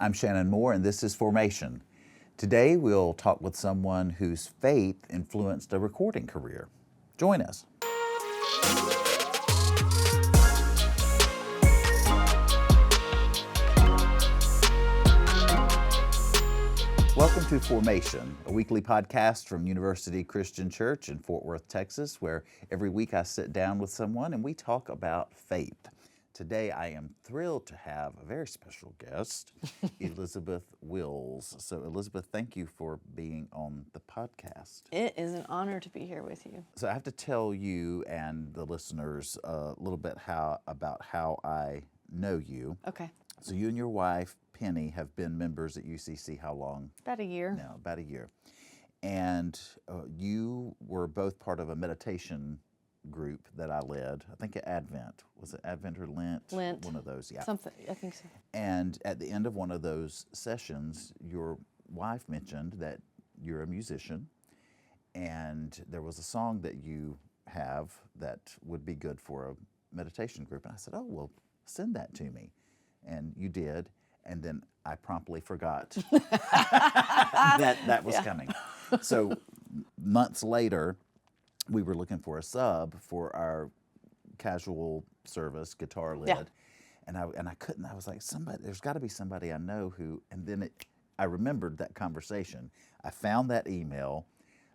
I'm Shannon Moore, and this is Formation. Today, we'll talk with someone whose faith influenced a recording career. Join us. Welcome to Formation, a weekly podcast from University Christian Church in Fort Worth, Texas, where every week I sit down with someone and we talk about faith. Today, I am thrilled to have a very special guest, Elizabeth Wills. So, Elizabeth, thank you for being on the podcast. It is an honor to be here with you. So, I have to tell you and the listeners a little bit about how I know you. Okay. So, you and your wife, Penny, have been members at UCC how long? About a year. Now, about a year. And you were both part of a meditation group that I led. I think at Advent. Was it Advent or Lent? Lent. One of those, yeah. Something, I think so. And at the end of one of those sessions, your wife mentioned that you're a musician, and there was a song that you have that would be good for a meditation group. And I said, oh, well, send that to me. And you did. And then I promptly forgot that was coming. So months later, we were looking for a sub for our casual service, guitar led, Yeah. and I couldn't. I was like, there's got to be somebody I know who. And then I remembered that conversation. I found that email,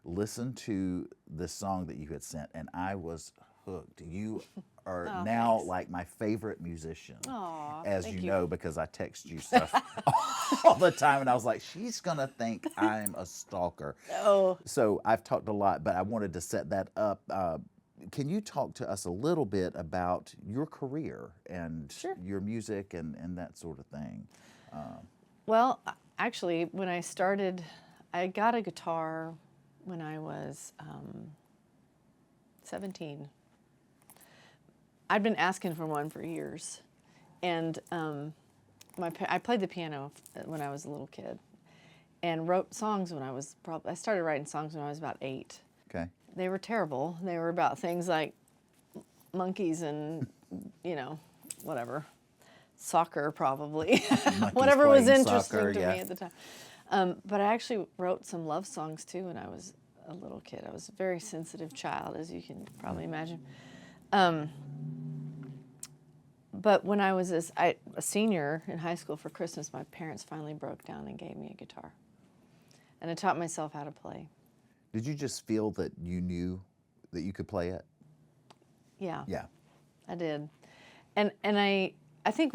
listened to the song that you had sent, and I was hooked. You are now thanks. like my favorite musician, Aw, as thank you you. know, because I text you stuff all the time, and I was like, she's gonna think I'm a stalker. Oh, So I've talked a lot, but I wanted to set that up. Can you talk to us a little bit about your career and Sure. your music and that sort of thing? well, actually, when I started, I got a guitar when I was 17. I'd been asking for one for years, and I played the piano when I was a little kid, and wrote songs when I started writing songs when I was about 8. Okay. They were terrible. They were about things like monkeys and, whatever, soccer probably, whatever was playing interesting soccer, to yeah. me at the time. But I actually wrote some love songs too when I was a little kid. I was a very sensitive child, as you can probably imagine. But when I was a senior in high school for Christmas, my parents finally broke down and gave me a guitar. And I taught myself how to play. Did you just feel that you knew that you could play it? Yeah, Yeah. I did. And I think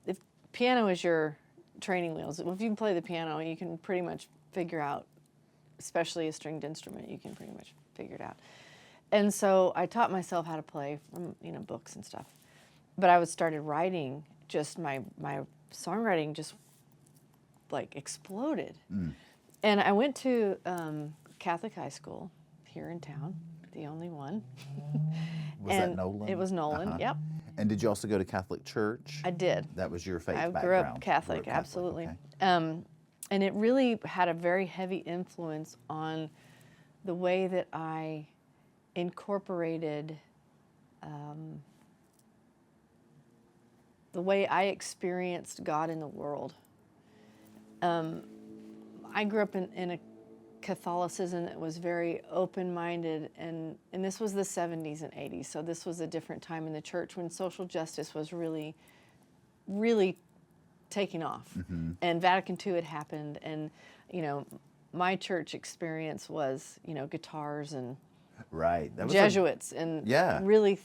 if piano is your training wheels, if you can play the piano, you can pretty much figure out, especially a stringed instrument, you can pretty much figure it out. And so I taught myself how to play from, books and stuff. But I started writing, just my songwriting just like exploded. And I went to Catholic high school here in town, the only one. Was that Nolan? It was Nolan, yep. And did you also go to Catholic church? I did. That was your faith I background? grew up Catholic, absolutely. Okay. And it really had a very heavy influence on the way that I incorporated the way I experienced God in the world. I grew up in a Catholicism that was very open-minded, and this was the 70s and 80s, so this was a different time in the church when social justice was really, really taking off. And Vatican II had happened, and, my church experience was, guitars and Right. That was Jesuits and Yeah. really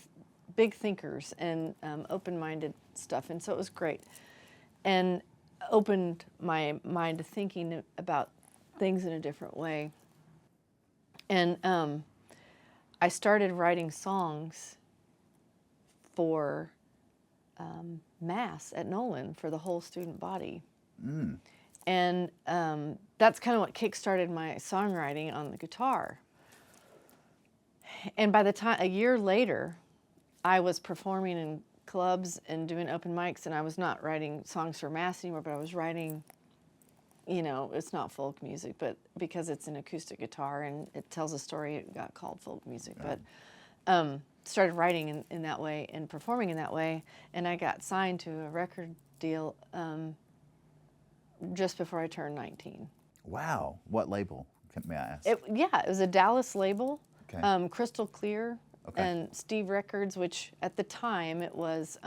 big thinkers and open-minded stuff, and so it was great, and opened my mind to thinking about things in a different way. And I started writing songs for Mass at Nolan for the whole student body. And that's kind of what kick-started my songwriting on the guitar. And by the time, a year later, I was performing in clubs and doing open mics, and I was not writing songs for Mass anymore, but I was writing, it's not folk music, but because it's an acoustic guitar and it tells a story, it got called folk music. Right. But started writing in that way and performing in that way, and I got signed to a record deal just before I turned 19. Wow. What label, may I ask? It was a Dallas label, Okay. Crystal Clear, Okay. and Steve Records, which at the time it was,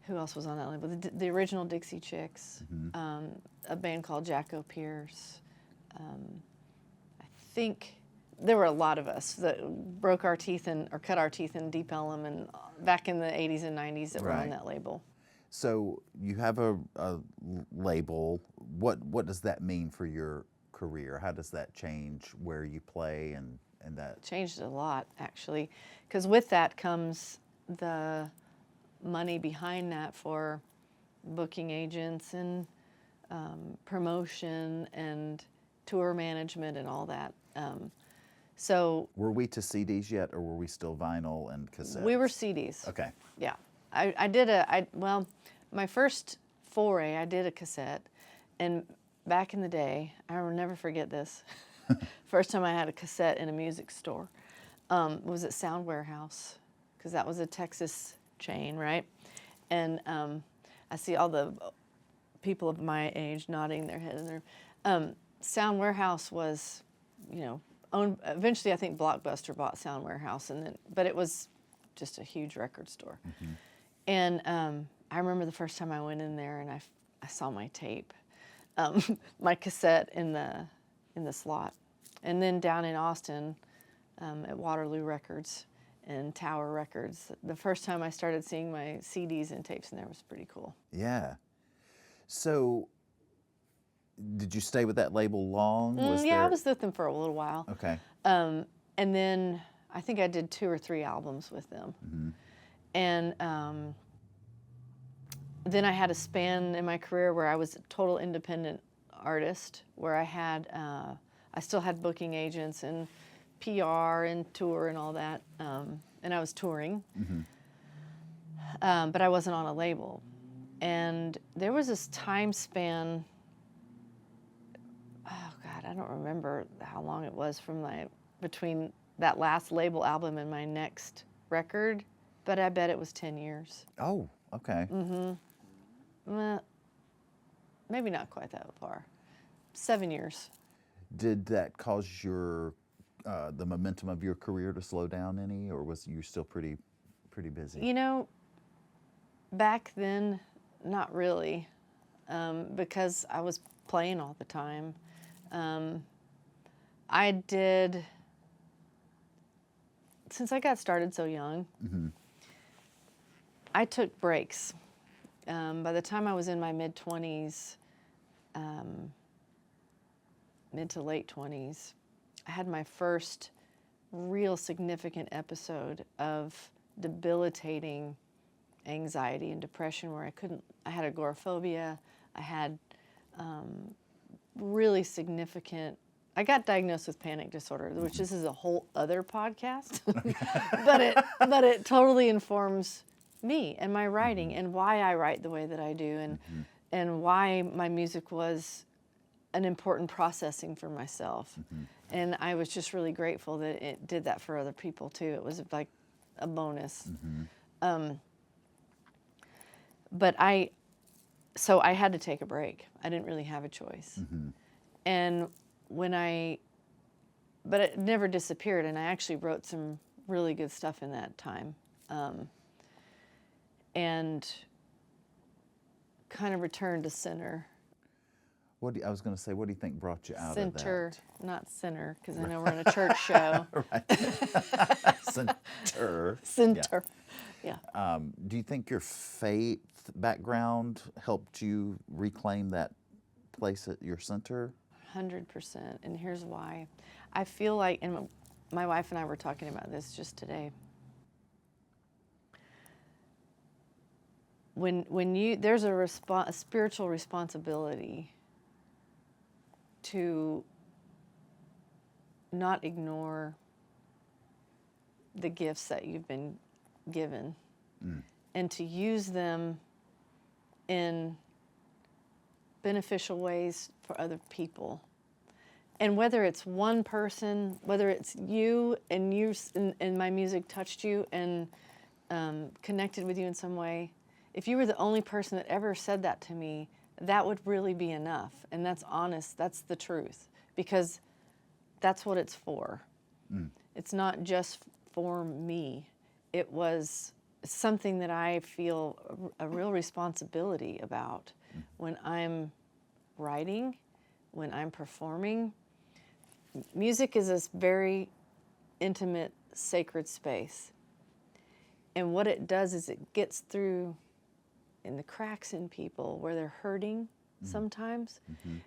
who else was on that label? The original Dixie Chicks, a band called Jacko Pierce. I think there were a lot of us that broke our teeth or cut our teeth in Deep Ellum and back in the 80s and 90s that were on Right. that label. So you have a label. What does that mean for your career? How does that change where you play and that? Changed a lot, actually, because with that comes the money behind that for booking agents and promotion and tour management and all that. So Were we to CDs yet, or were we still vinyl and cassettes? we were CDs. Okay. Yeah, well, my first foray, I did a cassette, and back in the day, I will never forget this. First time I had a cassette in a music store was at Sound Warehouse, because that was a Texas chain, right? And I see all the people of my age nodding their head, and their Sound Warehouse was, owned. Eventually, I think Blockbuster bought Sound Warehouse, but it was just a huge record store. And I remember the first time I went in there and I saw my tape, my cassette in the slot. And then down in Austin at Waterloo Records and Tower Records, the first time I started seeing my CDs and tapes in there was pretty cool. Yeah. So, did you stay with that label long? I was with them for a little while. Okay. And then I think I did 2 or 3 albums with them. And then I had a span in my career where I was a total independent artist, where I still had booking agents and PR and tour and all that, and I was touring, but I wasn't on a label. And there was this time span, oh God, I don't remember how long it was between that last label album and my next record, but I bet it was 10 years. Oh, okay. Maybe not quite that far. 7 years. Did that cause the momentum of your career to slow down any, or was you still pretty busy? Back then, not really, because I was playing all the time. Since I got started so young, I took breaks. By the time I was in my mid-20s, mid to late 20s, I had my first real significant episode of debilitating anxiety and depression where I had agoraphobia. I had really significant, I got diagnosed with panic disorder, which this is a whole other podcast, but it totally informs me and my writing and why I write the way that I do and why my music was an important processing for myself. And I was just really grateful that it did that for other people too. It was like a bonus. So I had to take a break. I didn't really have a choice. And but it never disappeared, and I actually wrote some really good stuff in that time. And kind of returned to center. I was going to say, what do you think brought you out Center, of that? not sinner, because I know we're in a church show. Center. Center. Yeah. Do you think your faith background helped you reclaim that place at your center? 100%. And here's why. I feel like, and my wife and I were talking about this just today. There's a spiritual responsibility to not ignore the gifts that you've been given and to use them in beneficial ways for other people. And whether it's one person, whether it's you and my music touched you and connected with you in some way, if you were the only person that ever said that to me, that would really be enough. And that's honest, that's the truth, because that's what it's for. It's not just for me. It was something that I feel a real responsibility about when I'm writing, when I'm performing. Music is this very intimate, sacred space. And what it does is it gets through in the cracks in people where they're hurting sometimes.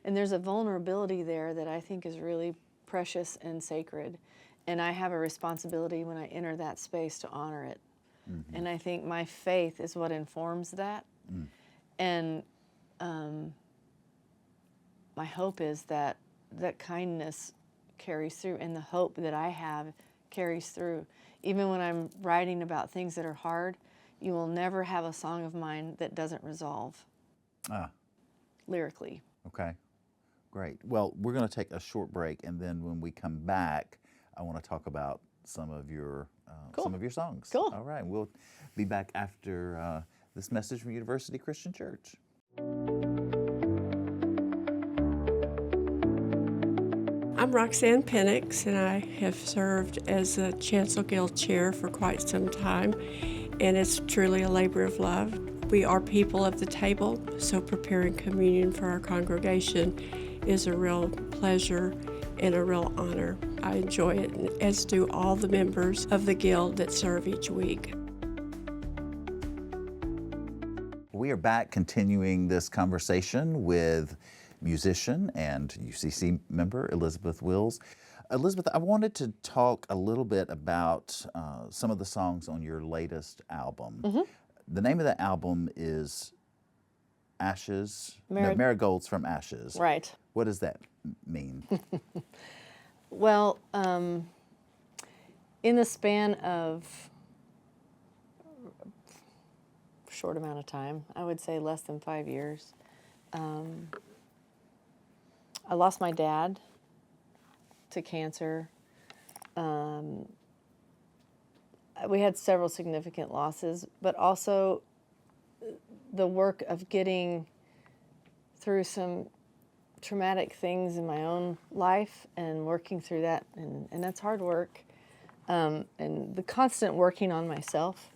And there's a vulnerability there that I think is really precious and sacred. And I have a responsibility when I enter that space to honor it. And I think my faith is what informs that. And my hope is that that kindness carries through, and the hope that I have carries through. Even when I'm writing about things that are hard, you will never have a song of mine that doesn't resolve lyrically. Okay, great. Well, we're going to take a short break, and then when we come back, I want to talk about some of your songs. Cool. All right, we'll be back after this message from University Christian Church. I'm Roxanne Penix, and I have served as a Chancel Guild Chair for quite some time, and it's truly a labor of love. We are people of the table, so preparing communion for our congregation is a real pleasure and a real honor. I enjoy it, as do all the members of the Guild that serve each week. We are back continuing this conversation with musician and UCC member Elizabeth Wills. Elizabeth, I wanted to talk a little bit about some of the songs on your latest album. The name of the album is Ashes, Marigolds from Ashes. Right. What does that mean? Well, in the span of a short amount of time, I would say less than 5 years, I lost my dad to cancer. We had several significant losses, but also the work of getting through some traumatic things in my own life and working through that, and that's hard work. And the constant working on myself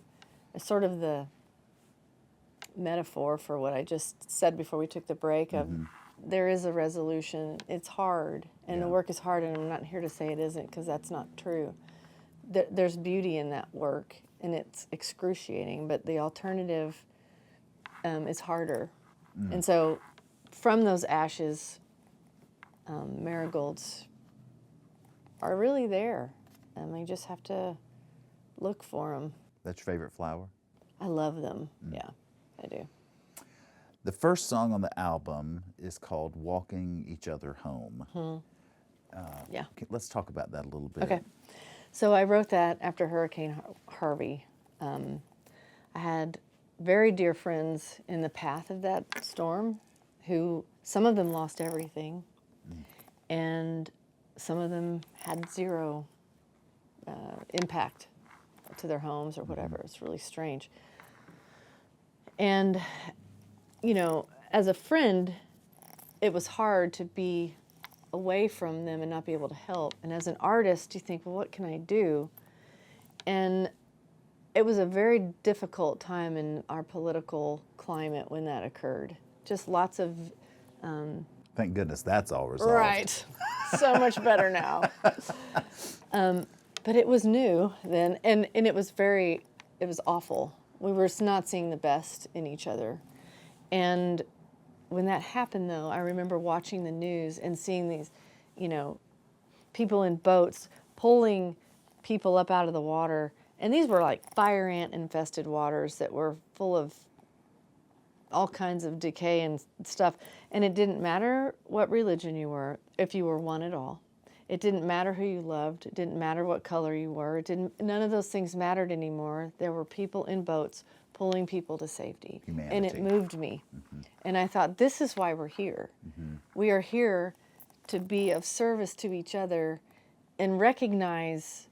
is sort of the metaphor for what I just said before we took the break of there is a resolution. It's hard, and the work is hard, and I'm not here to say it isn't, because that's not true. There's beauty in that work, and it's excruciating, but the alternative is harder. And so from those ashes, marigolds are really there, and you just have to look for them. That's your favorite flower? I love them. Yeah, I do. The first song on the album is called Walking Each Other Home. Yeah. Let's talk about that a little bit. Okay. So I wrote that after Hurricane Harvey. I had very dear friends in the path of that storm who, some of them lost everything, and some of them had zero impact to their homes or whatever. It's really strange. And, you know, as a friend, it was hard to be away from them and not be able to help. And as an artist, you think, well, what can I do? And it was a very difficult time in our political climate when that occurred. Just lots of... Thank goodness that's all resolved. Right. So much better now. But it was new then, and it was awful. We were not seeing the best in each other. And when that happened, though, I remember watching the news and seeing these, you know, people in boats pulling people up out of the water. And these were like fire ant infested waters that were full of all kinds of decay and stuff. And it didn't matter what religion you were, if you were one at all. It didn't matter who you loved. It didn't matter what color you were. None of those things mattered anymore. There were people in boats pulling people to safety. Humanity. And it moved me. And I thought, this is why we're here. We are here to be of service to each other and recognize,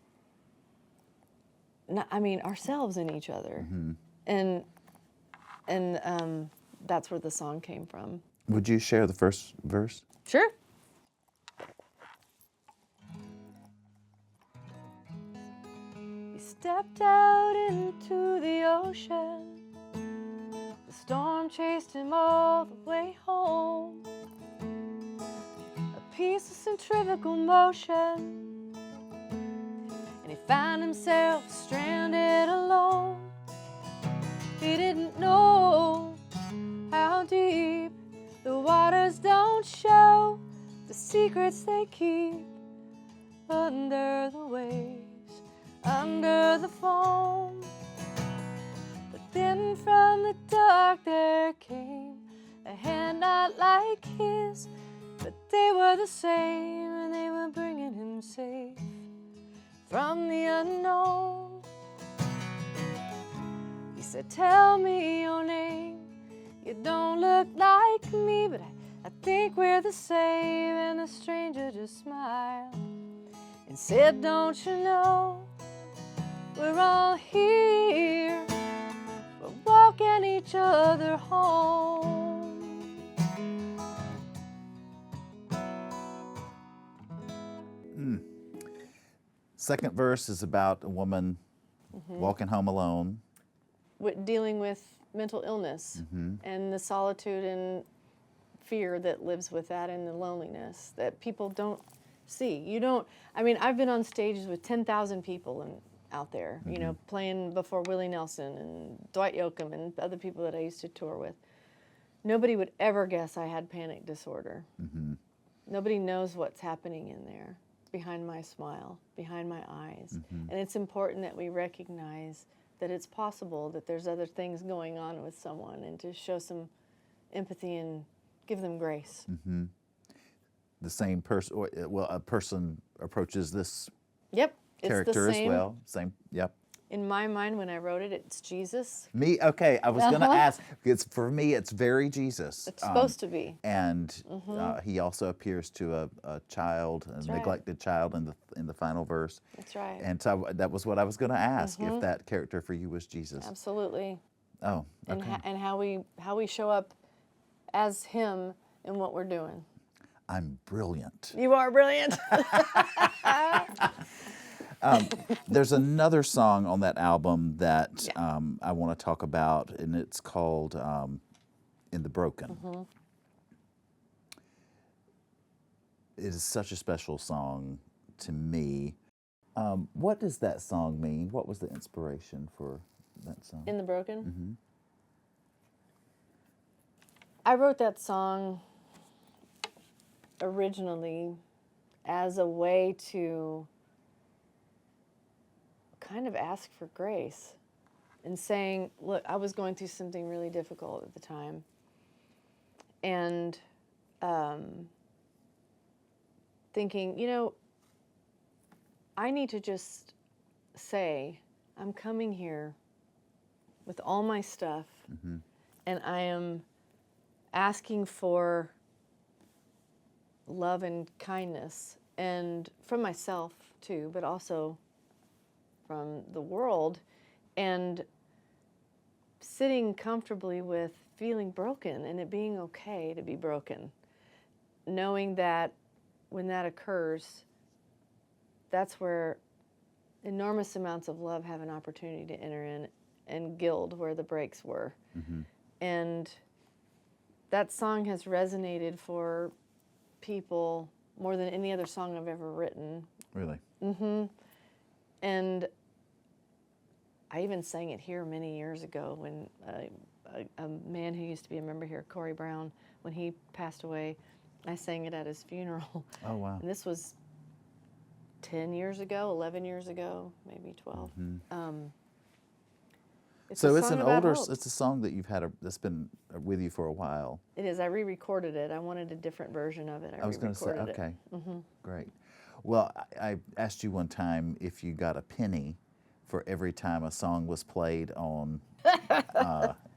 ourselves in each other. And that's where the song came from. Would you share the first verse? Sure. He stepped out into the ocean. The storm chased him all the way home. A piece of centrifugal motion, and he found himself stranded alone. He didn't know how deep the waters don't show the secrets they keep under the waves, under the foam. But then from the dark there came a hand not like his, but they were the same, and they were bringing him safe from the unknown. He said, tell me your name. You don't look like me, but I think we're the same. And the stranger just smiled and said, don't you know, we're all here, we're walking each other home. Second verse is about a woman walking home alone. Dealing with mental illness and the solitude and fear that lives with that, and the loneliness that people don't see. You don't, I mean, I've been on stages with 10,000 people out there, you know, playing before Willie Nelson and Dwight Yoakam and other people that I used to tour with. Nobody would ever guess I had panic disorder. Nobody knows what's happening in there, behind my smile, behind my eyes. And it's important that we recognize that it's possible that there's other things going on with someone, and to show some empathy and give them grace. The same person, well, a person approaches this Yep, it's character the same. as well. Same, yep. In my mind, when I wrote it, it's Jesus. Me, okay, I was going to ask, because for me, it's very Jesus. It's supposed to be. And he also appears to a child, a right. neglected child in the final verse. That's right. And so that was what I was going to ask, if that character for you was Jesus. Absolutely. Oh, okay. And how we show up as him in what we're doing. I'm brilliant. You are brilliant. There's another song on that album that Yeah. I want to talk about, and it's called In the Broken. It is such a special song to me. What does that song mean? What was the inspiration for that song? In the Broken? I wrote that song originally as a way to kind of ask for grace and saying, look, I was going through something really difficult at the time. And thinking, you know, I need to just say, I'm coming here with all my stuff, and I am asking for love and kindness, and from myself too, but also from the world, and sitting comfortably with feeling broken and it being okay to be broken, knowing that when that occurs, that's where enormous amounts of love have an opportunity to enter in and gild where the breaks were. And that song has resonated for people more than any other song I've ever written. Really? And I even sang it here many years ago when a man who used to be a member here, Corey Brown, when he passed away, I sang it at his funeral. Oh, wow. And this was 10 years ago, 11 years ago, maybe 12. So a it's song an about older, hope. it's a song that you've had, that's been with you for a while. It is. I re-recorded it. I wanted a different version of it. I was going to say, re-recorded it. okay, great. Well, I asked you one time if you got a penny for every time a song was played on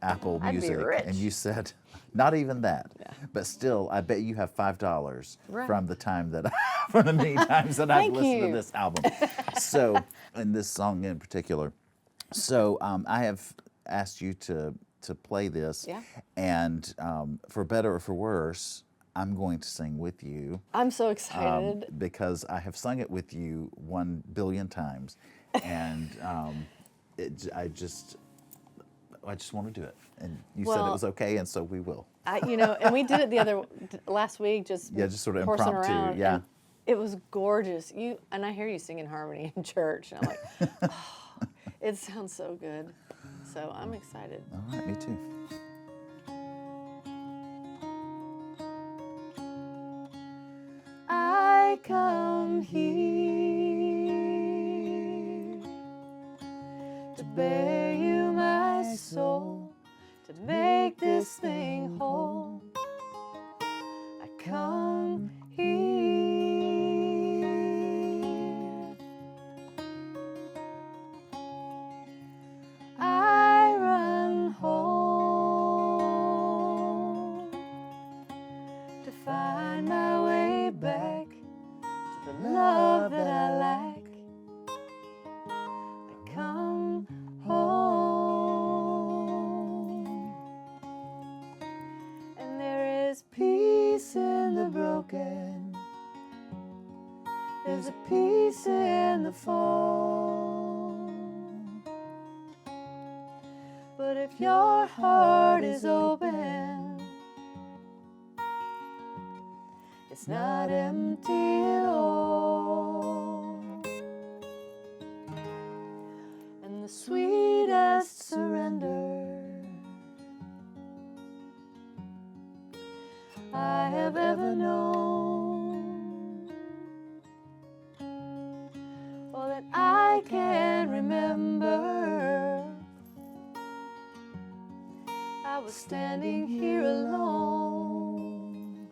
Apple I'd be Music, rich. and you said not even that. But still, I bet you have $5 Right. from the time that from the many times that I've Thank listened to you. this album. So, and this song in particular. So I have asked you to to play this. Yeah. And for better or for worse, I'm going to sing with you. I'm so excited. Because I have sung it with you 1 billion times, and I just want to do it. And you said it Well, was okay, and so we will. And we did it last week, just Sort of horsing impromptu. around, Yeah. and it was gorgeous. And I hear you sing in harmony in church, and I'm like, oh, it sounds so good. So I'm excited. All right, me too. I come here to bear you my soul, to make this thing whole. I come here. I run home to find my way back to the love that I lack. I come home, and there is peace in the broken. There's a peace in the fall. But if your heart is open, it's not empty at all. And the sweetest surrender I have ever known, all that I can remember, I was standing here alone.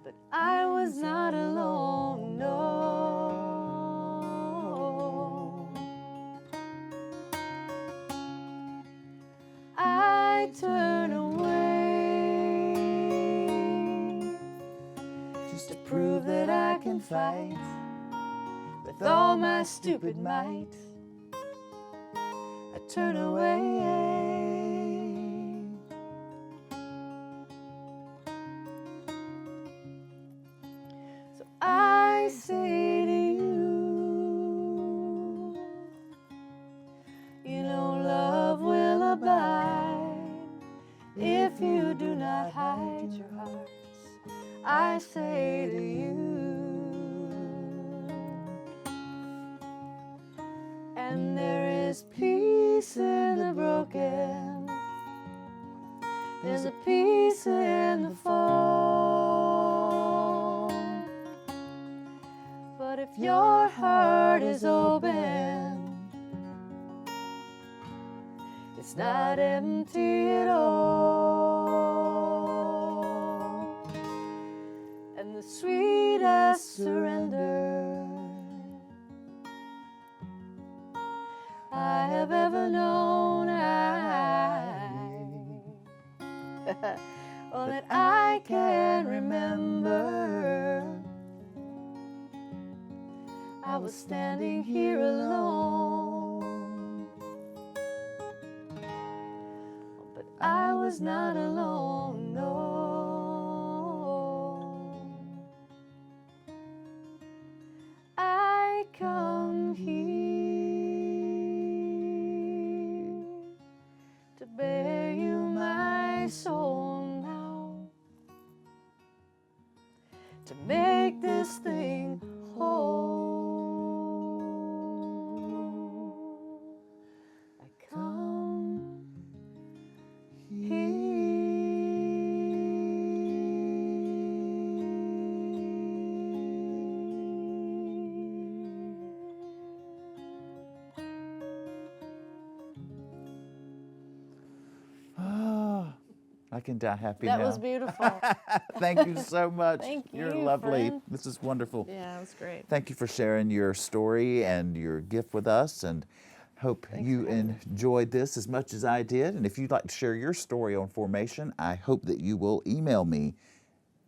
But I was not alone, no. I turn away just to prove that I can fight with all my stupid might. I turn away. So I say to you know love will abide if you do not hide your hearts. I say to you, and there is peace in the broken. There's a peace in the fall. But if your heart is open, it's not empty at all. And the sweetest surrender I have ever known, all that I can remember, I was standing here alone. But I was not alone, no. I come here to bear you my soul now, to make this thing whole. I come I can die happy That now. was beautiful. Thank you so much. Thank You're you, lovely. friend. This is wonderful. Yeah, it was great. Thank you for sharing your story and your gift with us, and hope you enjoyed this as much as I did. And if you'd like to share your story on formation, I hope that you will email me,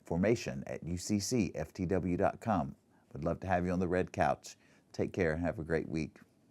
formation@uccftw.com. Would love to have you on the red couch. Take care and have a great week.